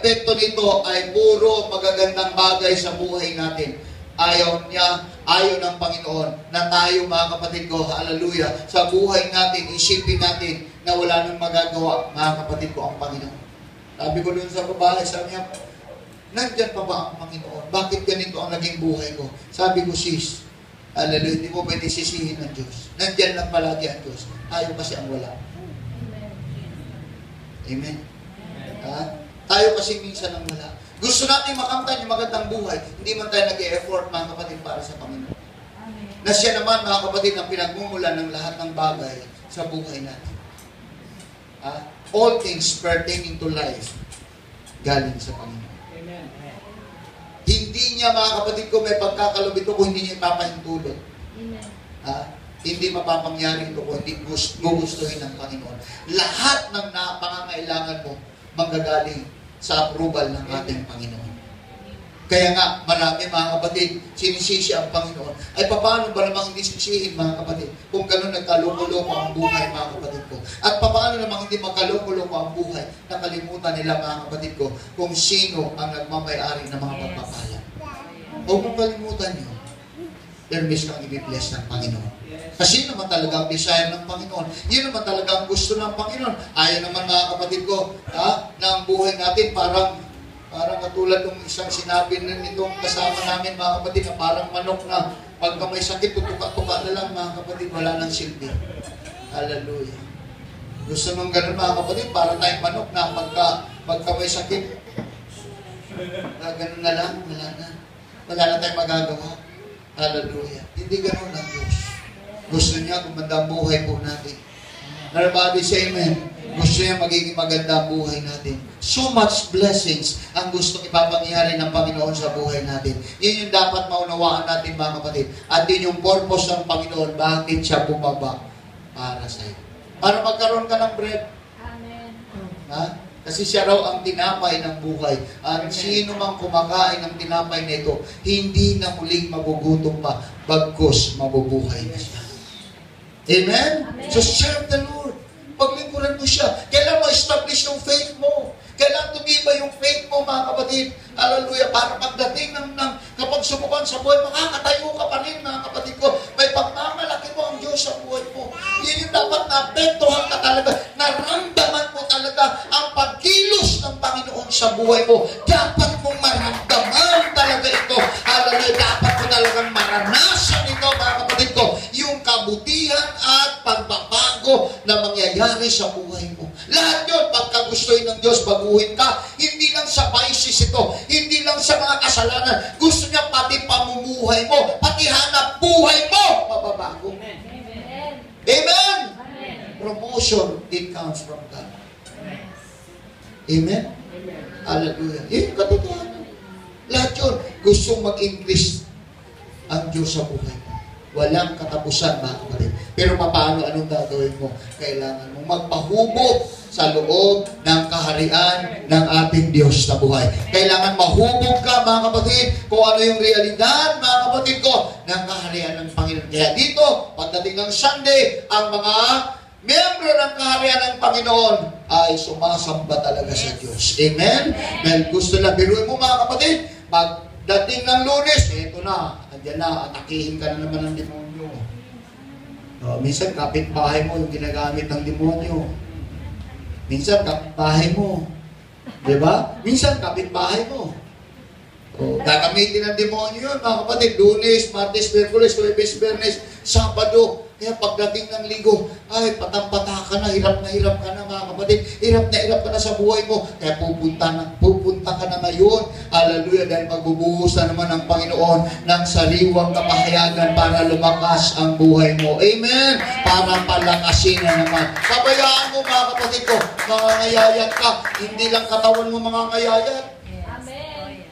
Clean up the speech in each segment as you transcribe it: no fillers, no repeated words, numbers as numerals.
epekto nito ay puro magagandang bagay sa buhay natin. Ayaw niya, ayaw ng Panginoon na tayo, mga kapatid ko, hallelujah, sa buhay natin, isipin natin na wala nang magagawa, mga kapatid ko, ang Panginoon. Sabi ko dun sa babae, sabi niya, nandyan pa ba ang Panginoon? Bakit ganito ang naging buhay ko? Sabi ko, sis, hallelujah, hindi mo pwede sisihin ng Diyos. Nandyan lang palagi ang Diyos. Tayo kasi ang wala. Amen? Tayo kasi minsan ang wala. Gusto natin makamtan yung magandang buhay. Hindi man tayo nag-e-effort, mga kapatid, para sa Panginoon. Na siya naman, mga kapatid, ang pinagmumulan ng lahat ng bagay sa buhay natin. All things pertaining to life, galing sa Panginoon. Amen. Hindi niya, mga kapatid ko, may pagkakaloob ito kung hindi niya ipapahintulot. Hindi mapapangyari ito kung hindi gugustuhin ng Panginoon. Lahat ng pangangailangan mo, manggagaling sa approval ng ating Panginoon. Kaya nga, marami, mga kapatid, sinisisi ang Panginoon. Ay, paano ba namang hindi sisihin, mga kapatid, kung gano'n nagkaloko-loko ang buhay, mga kapatid ko? At paano namang hindi magkaloko-loko ang buhay, nakalimutan nila, mga kapatid ko, kung sino ang nagmamayari ng mga pagpapala. Huwag mong kalimutan nyo. Permis kang i-bless ng Panginoon. Kasi yun naman talaga ang desire ng Panginoon. Yun naman talaga ang gusto ng Panginoon. Ayaw naman, mga kapatid ko, na ang buhay natin parang katulad ng isang sinabi nitong kasama namin, mga kapatid, na parang manok na pagka may sakit, tutuka-tuka na lang, mga kapatid, wala nang silbi. Hallelujah. Gusto nung ganun, mga kapatid, para tayong manok na pagka may sakit, ganun na lang, wala na. Wala na tayong magagawa. Hallelujah. Hindi ganun ang Diyos. Gusto niya gumanda ang buhay po natin. Everybody say amen. Gusto niya magiging maganda ang buhay natin. So much blessings ang gusto ipapangyari ng Panginoon sa buhay natin. Yun yung dapat maunawaan natin, mga kapatid. At yun yung purpose ng Panginoon, bakit siya bumaba para sa iyo. Para magkaroon ka ng bread. Amen. Kasi siya raw ang tinapay ng buhay. At sino mang kumakain ng tinapay na ito, hindi na muling magugutom pa, bagkus mabubuhay na siya. Amen? Amen. So serve the Lord. Paglingkuran mo siya. Kailangan ma-establish yung faith mo. Kailangan tumibay yung faith mo, mga kapatid. Hallelujah. Para pagdating ng kapag subukan sa buhay, makakatayo ka pa rin, mga kapatid ko. May pagmamalaki mo ang Diyos sa buhay mo. Yun yung dapat na-apektuhan ka talaga. Naramdaman mo talaga ang pagkilos ng Panginoon sa buhay mo. Dapat mong maramdaman talaga ito. Hallelujah. Dapat mo talagang maranasan ito, mga kapatid ko. Yung kabutihan at pagbabago na mangyayari sa buhay mo. Lahat yun, pagka gustoin ng Diyos, baguhin ka. Hindi lang sa vices ito. Hindi lang sa mga kasalanan. Gusto niya pati pamumuhay mo, pati hanap buhay mo, mababago. Amen. Amen? Amen. Promotion, it comes from God. Amen? Hallelujah. Yun yung katotohanan. Lahat yun, gustong mag-increase ang Diyos sa buhay mo. Walang katapusan, mga kapatid. Pero paano, anong gagawin mo? Kailangan mong magpahubog sa loob ng kaharian ng ating Diyos na buhay. Kailangan mahubog ka, mga kapatid, kung ano yung realidad, mga kapatid ko, ng kaharian ng Panginoon. Kaya dito, pagdating ng Sunday, ang mga miyembro ng kaharian ng Panginoon ay sumasamba talaga sa Diyos. Amen? Dahil gusto na, biruin mo, mga kapatid, pagdating ng Lunes, ito na, andyan na, atakihin ka na naman ng demonyo. Minsan, kapitbahay mo yung ginagamit ng demonyo. Minsan, kapitbahay mo. Diba? Minsan, kapitbahay mo. Gagamitin ng demonyo yun, mga kapatid. Lunes, Martes, Miyerkules, Huwebes, Biyernes, Sabado. Kaya pagdating ng Linggo, ay patampata ka na, hirap ka na, mga kapatid. Hirap ka na sa buhay mo. Kaya pupunta ka na ngayon. Hallelujah, dahil magbubuhos na naman ng Panginoon ng sariwang kapahayagan para lumakas ang buhay mo. Amen? Para palakasin na naman. Pabayaan mo, mga kapatid ko, mangangayayat ka. Hindi lang katawan mo mangangayayat. Amen.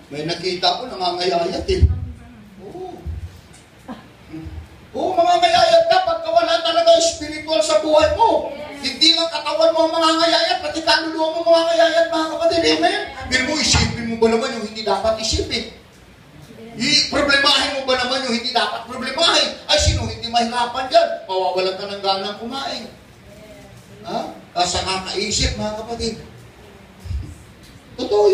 May nakita ko, nangangayayat eh. Oo, mangangayayat ka pagka wala talaga spiritual sa buhay mo. Hindi lang katawan mo mangangayayat, pati kaluluwa mo mangangayayat, mga kapatid. Amen? Pero mo, isipin mo ba naman yung hindi dapat isipin? Problemahin mo ba naman yung hindi dapat problemahin? Ay, sino hindi mahirapan dyan? Mawawalan ka ng ganang kumain. Sa kakaisip, mga kapatid. Totoo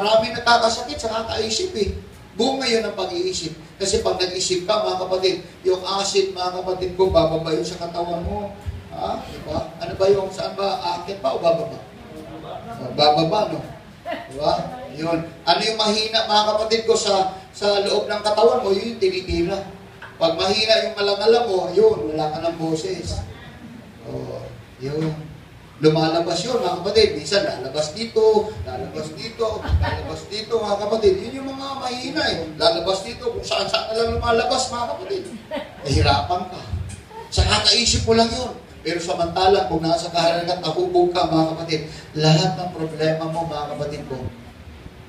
Marami nakakasakit sa kakaisip eh. Bunga yun ang pag-iisip. Kasi pag nag-isip ka, mga kapatid, yung acid, mga kapatid ko, bababa yun sa katawan mo. Ha? Diba? Ano ba yung, saan ba? Akit pa o bababa? Bababa, no? Diba? Yun. Ano yung mahina, mga kapatid ko, sa loob ng katawan mo, yun yung tinitira. Pag mahina yung malangala mo, yun, wala ka ng boses. Oh, yun. Lumalabas yun, mga kapatid. Minsan, lalabas dito, mga kapatid. Yun yung mga mahina eh. Lalabas dito, kung saan-saan na lang lumalabas, mga kapatid. Nahirapan ka. Sa kakaisip mo lang yun. Pero samantalang, kung nasa kahalan at nakubog ka, mga kapatid, lahat ng problema mo, mga kapatid ko,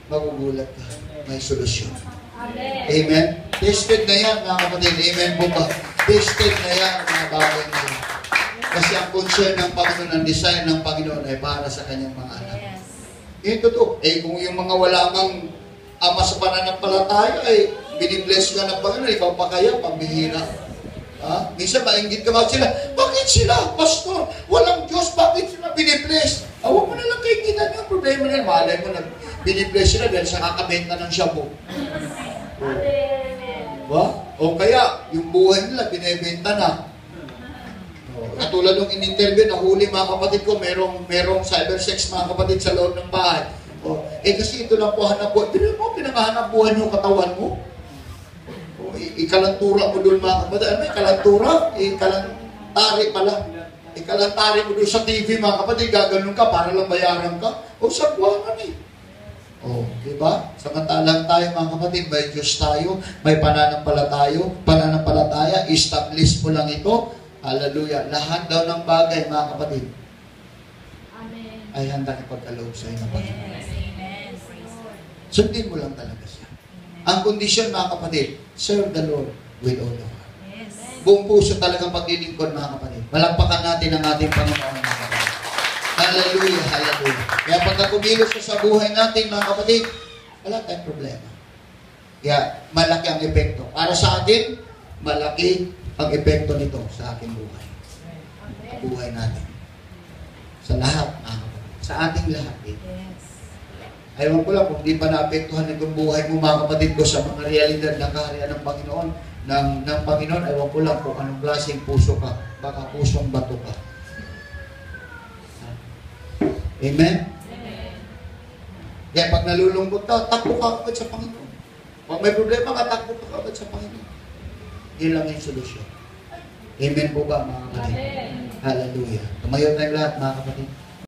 magugulat ka. May solusyon. Amen. Amen? Tested na yan, mga kapatid. Amen po ba? Tested na yan, mga bagay na yan. Kasi ang concern ng Panginoon, ang design ng Panginoon ay para sa kanyang mga anak. Yes. Yun totoo. Eh kung yung mga wala kang ama sa pananampalataya, eh binibless ka ng Panginoon, ikaw pa kaya, pambihira. Ha? Minsan mainggit ka ba sila, bakit sila, pastor? Walang Diyos, bakit sila binibless? Huwag mo nalang kaingitan yung problema nila. Malay mo na binibless sila dahil sa kakabenta ng shabu. Amen. O kaya, yung buhay nila, binibenta na. Katulad nung in-interview, nahuli mga kapatid ko, merong cyber sex mga kapatid sa loob ng bahay. Kasi ito lang po hanap buhay. Pinangahanap buhay yung katawan mo. Ikalantura mo doon mga kapatid. Ano ikalantura? Ikalantari pala. Ikalantari mo doon sa TV mga kapatid. Gaganon ka para lang bayaran ka. Sa buwangan eh. Diba? Samantalang tayo mga kapatid, may Diyos tayo, may pananampalataya, establish mo lang ito. Hallelujah. Lahat daw ng bagay, mga kapatid, Amen. ay handang ipagkaloob sa iyo ng Panginoon. Yes. Amen. Sundin mo lang talaga siya. Ang kondisyon, mga kapatid, serve the Lord with all your heart. Yes. Buong puso talagang paglilingkod, mga kapatid. Malakpakan natin ang ating Panginoon, mga kapatid. Hallelujah, hallelujah. Kaya pagka kumilos siya sa buhay natin, mga kapatid, wala tayong problema. Kaya malaki ang epekto. Para sa atin, malaki ang epekto nito sa ating buhay. Buhay natin. Sa lahat, mga kapatid. Sa ating lahat. Yes. Ayaw ko lang kung di pa naapektuhan itong buhay mo, mga kapatid ko, sa mga realidad ng kaharian ng Panginoon, ng Panginoon, ayaw ko lang kung anong klaseng puso ka. Baka pusong bato ka. Amen? Amen. Kaya pag nalulungkot ka, takbo ka agad sa Panginoon. Pag may problema ka, takbo ka agad sa Panginoon. Yun lang yung solusyon. Amen po ba, mga kapatid? Amen. Hallelujah. Tumayo tayong lahat, mga kapatid.